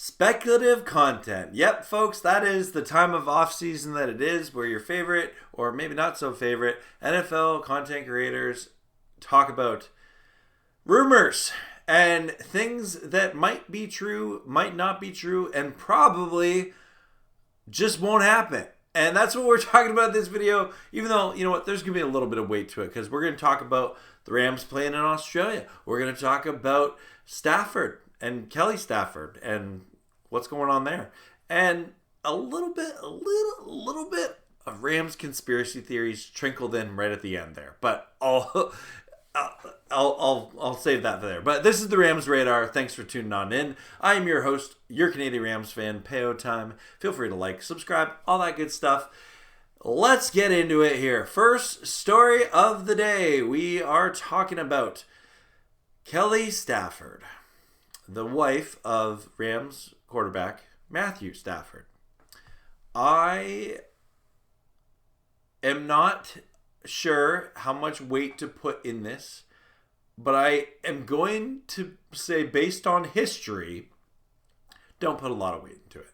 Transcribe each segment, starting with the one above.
Speculative content. Yep, folks, that is the time of off-season that it is, where your favorite, or maybe not so favorite, NFL content creators talk about rumors and things that might be true, might not be true, and probably just won't happen. And that's what we're talking about in this video, even though, you know what, there's going to be a little bit of weight to it, because we're going to talk about the Rams playing in Australia. We're going to talk about Stafford and Kelly Stafford and what's going on there, and a little bit of Rams conspiracy theories trickled in right at the end there. But I'll save that for there. But this is the Rams Radar. Thanks for tuning on in. I am your host, your Canadian Rams fan, Peo Time. Feel free to like, subscribe, all that good stuff. Let's get into it here. First story of the day. We are talking about Kelly Stafford, the wife of Rams quarterback Matthew Stafford. I am not sure how much weight to put in this, but I am going to say, based on history, don't put a lot of weight into it.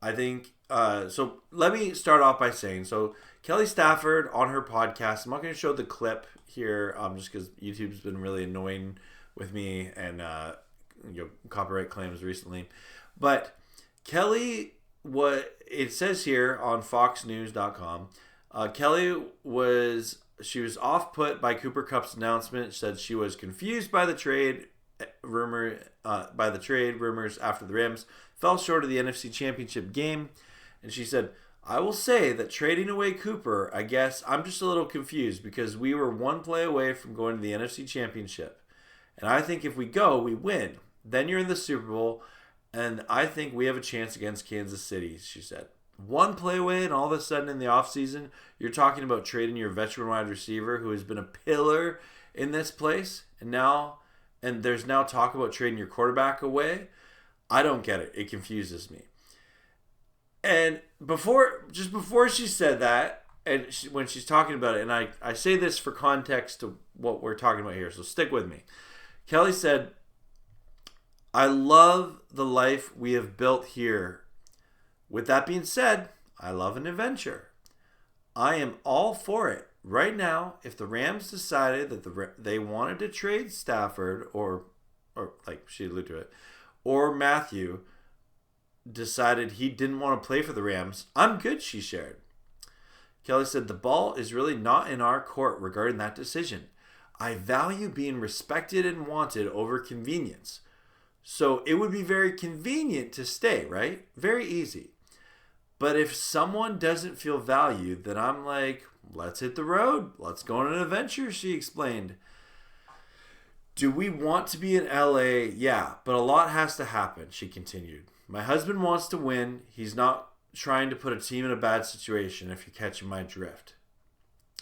I think, so let me start off by saying, so Kelly Stafford on her podcast, I'm not going to show the clip here, just because YouTube's been really annoying with me and copyright claims recently. But Kelly, what it says here on foxnews.com, Kelly was off-put by Cooper Kupp's announcement. Said she was confused by the trade rumors after the Rams fell short of the NFC Championship game. And she said, "I will say that trading away Cooper, I guess I'm just a little confused because we were one play away from going to the NFC Championship. And I think if we go, we win. Then you're in the Super Bowl, and I think we have a chance against Kansas City," she said. One play away, and all of a sudden in the offseason, you're talking about trading your veteran wide receiver who has been a pillar in this place, and there's now talk about trading your quarterback away. I don't get it. It confuses me. And before she said that, and when she's talking about it, and I say this for context to what we're talking about here, so stick with me. Kelly said, "I love the life we have built here. With that being said, I love an adventure. I am all for it. Right now, if the Rams decided that they wanted to trade Stafford or like she alluded to it, or Matthew decided he didn't want to play for the Rams, I'm good," she shared. Kelly said, "The ball is really not in our court regarding that decision. I value being respected and wanted over convenience. So it would be very convenient to stay, right? Very easy. But if someone doesn't feel valued, then I'm like, let's hit the road. Let's go on an adventure," she explained. "Do we want to be in LA? Yeah, but a lot has to happen," she continued. "My husband wants to win. He's not trying to put a team in a bad situation, if you're catching my drift.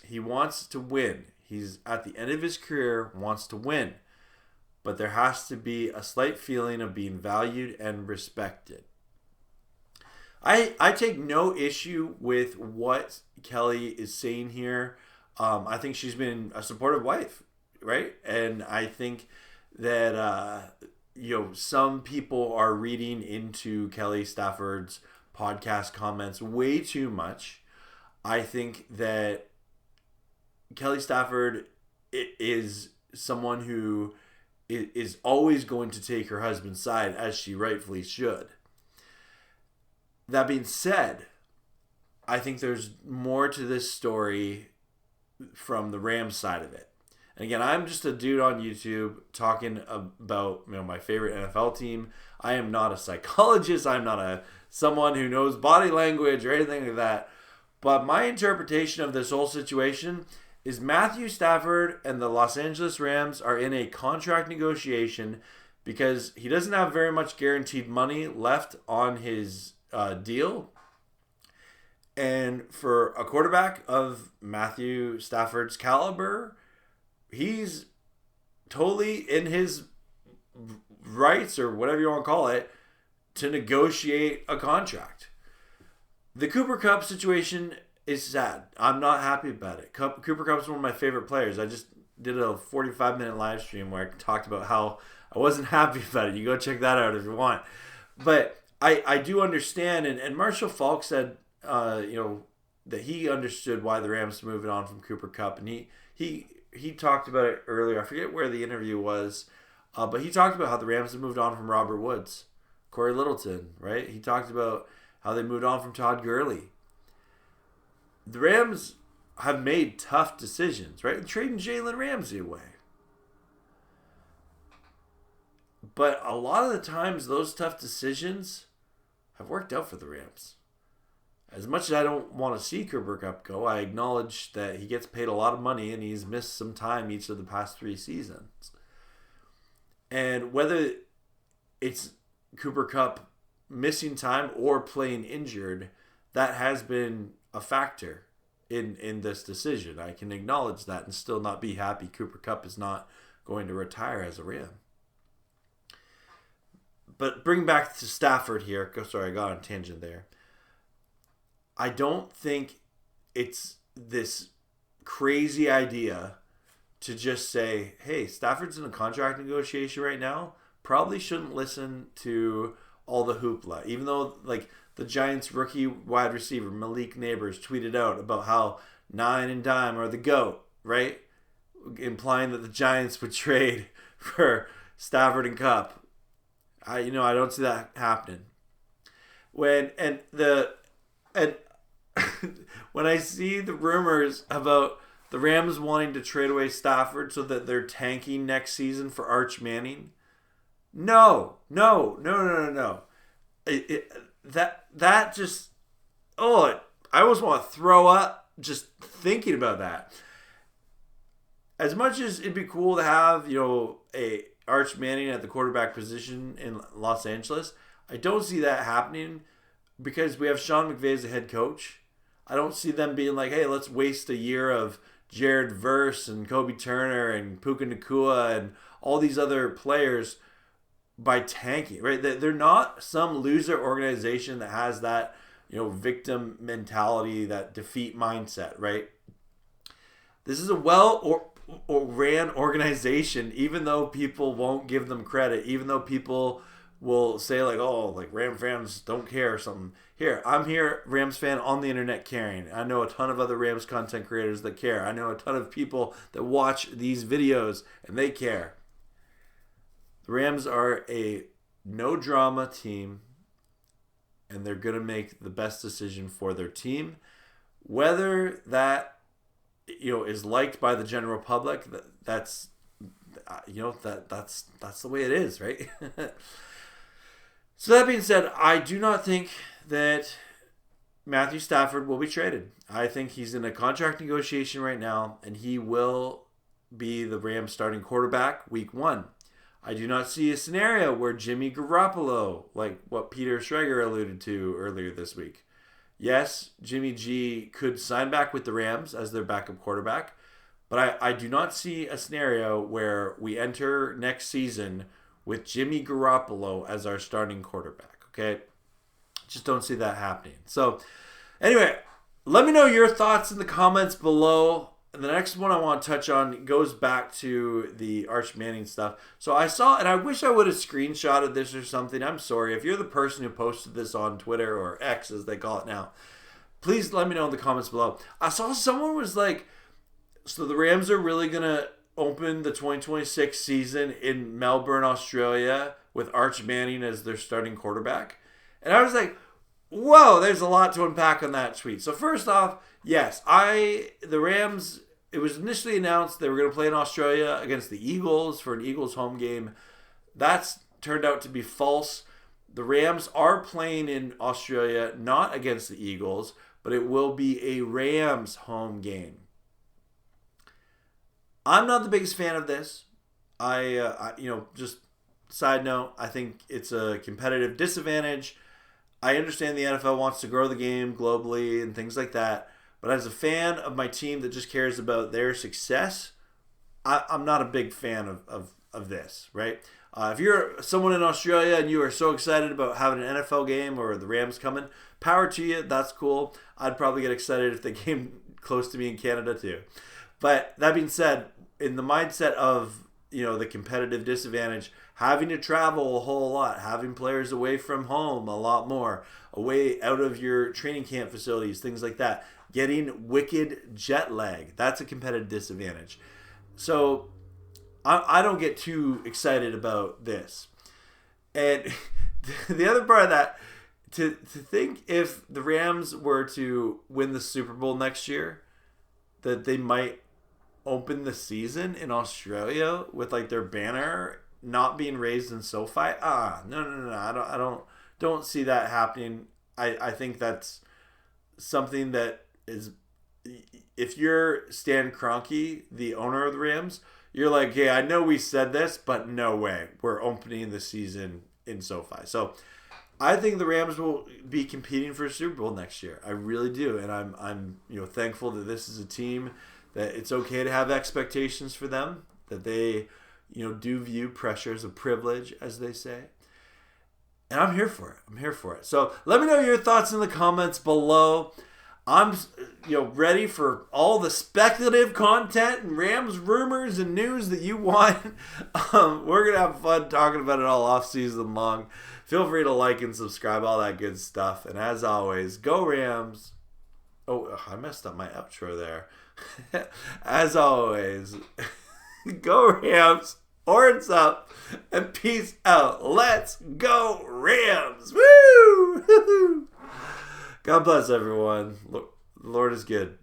He wants to win. He's at the end of his career, wants to win. But there has to be a slight feeling of being valued and respected." I take no issue with what Kelly is saying here. I think she's been a supportive wife, right? And I think that some people are reading into Kelly Stafford's podcast comments way too much. I think that Kelly Stafford is someone who is always going to take her husband's side, as she rightfully should. That being said, I think there's more to this story from the Rams side of it. And again, I'm just a dude on YouTube talking about my favorite NFL team. I am not a psychologist. I'm not someone who knows body language or anything like that. But my interpretation of this whole situation is Matthew Stafford and the Los Angeles Rams are in a contract negotiation because he doesn't have very much guaranteed money left on his deal. And for a quarterback of Matthew Stafford's caliber, he's totally in his rights, or whatever you want to call it, to negotiate a contract. The Cooper Kupp situation is sad. I'm not happy about it. Cooper Kupp's one of my favorite players. I just did a 45-minute live stream where I talked about how I wasn't happy about it. You go check that out if you want. But I do understand, and Marshall Falk said, that he understood why the Rams moved on from Cooper Kupp, and he talked about it earlier. I forget where the interview was, but he talked about how the Rams have moved on from Robert Woods, Corey Littleton, right? He talked about how they moved on from Todd Gurley. The Rams have made tough decisions, right? Trading Jalen Ramsey away. But a lot of the times, those tough decisions have worked out for the Rams. As much as I don't want to see Cooper Kupp go, I acknowledge that he gets paid a lot of money and he's missed some time each of the past 3 seasons. And whether it's Cooper Kupp missing time or playing injured, that has been a factor in this decision. I can acknowledge that and still not be happy Cooper Kupp is not going to retire as a Ram. But bring back to Stafford here. Sorry, I got on a tangent there. I don't think it's this crazy idea to just say, hey, Stafford's in a contract negotiation right now. Probably shouldn't listen to all the hoopla. Even though, like, the Giants' rookie wide receiver, Malik Neighbors, tweeted out about how Nine and Dime are the GOAT, right? Implying that the Giants would trade for Stafford and Kupp. I don't see that happening. When I see the rumors about the Rams wanting to trade away Stafford so that they're tanking next season for Arch Manning, no. That just, I almost want to throw up just thinking about that. As much as it'd be cool to have, a Arch Manning at the quarterback position in Los Angeles, I don't see that happening because we have Sean McVay as a head coach. I don't see them being like, hey, let's waste a year of Jared Verse and Kobe Turner and Puka Nacua and all these other players by tanking, right? They're not some loser organization that has that, victim mentality, that defeat mindset, right? This is a ran organization, even though people won't give them credit, even though people will say like, oh, like Ram fans don't care or something. I'm here, Rams fan on the internet caring. I know a ton of other Rams content creators that care. I know a ton of people that watch these videos and they care. The Rams are a no drama team and they're going to make the best decision for their team. Whether that is liked by the general public, that's the way it is, right? So that being said, I do not think that Matthew Stafford will be traded. I think he's in a contract negotiation right now, and he will be the Rams starting quarterback week 1. I do not see a scenario where Jimmy Garoppolo, like what Peter Schrager alluded to earlier this week. Yes, Jimmy G could sign back with the Rams as their backup quarterback, but I do not see a scenario where we enter next season with Jimmy Garoppolo as our starting quarterback, okay? Just don't see that happening. So, anyway, let me know your thoughts in the comments below. The next one I want to touch on goes back to the Arch Manning stuff. So I saw, and I wish I would have screenshotted this or something. I'm sorry. If you're the person who posted this on Twitter or X, as they call it now, please let me know in the comments below. I saw someone was like, so the Rams are really going to open the 2026 season in Melbourne, Australia, with Arch Manning as their starting quarterback. And I was like, whoa, there's a lot to unpack on that tweet. So first off, yes, the Rams, it was initially announced they were going to play in Australia against the Eagles for an Eagles home game. That's turned out to be false. The Rams are playing in Australia, not against the Eagles, but it will be a Rams home game. I'm not the biggest fan of this. Just side note, I think it's a competitive disadvantage. I understand the NFL wants to grow the game globally and things like that. But as a fan of my team that just cares about their success, I'm not a big fan of this, right? If you're someone in Australia and you are so excited about having an NFL game or the Rams coming, power to you. That's cool. I'd probably get excited if they came close to me in Canada too. But that being said, in the mindset of the competitive disadvantage, having to travel a whole lot, having players away from home a lot more, away out of your training camp facilities, things like that, getting wicked jet lag. That's a competitive disadvantage. So I don't get too excited about this. And the other part of that, to think if the Rams were to win the Super Bowl next year, that they might open the season in Australia with like their banner not being raised in SoFi. No. I don't see that happening. I think that's something that is, if you're Stan Kroenke, the owner of the Rams, you're like, hey, I know we said this, but no way. We're opening the season in SoFi. So I think the Rams will be competing for a Super Bowl next year. I really do. And I'm thankful that this is a team that it's okay to have expectations for them, that they, do view pressure as a privilege, as they say. And I'm here for it. So let me know your thoughts in the comments below. I'm, ready for all the speculative content and Rams rumors and news that you want. We're going to have fun talking about it all off season long. Feel free to like and subscribe, all that good stuff. And as always, go Rams. Oh, I messed up my outro there. As always, go Rams, horns up, and peace out. Let's go Rams. Woo! God bless everyone. Look, the Lord is good.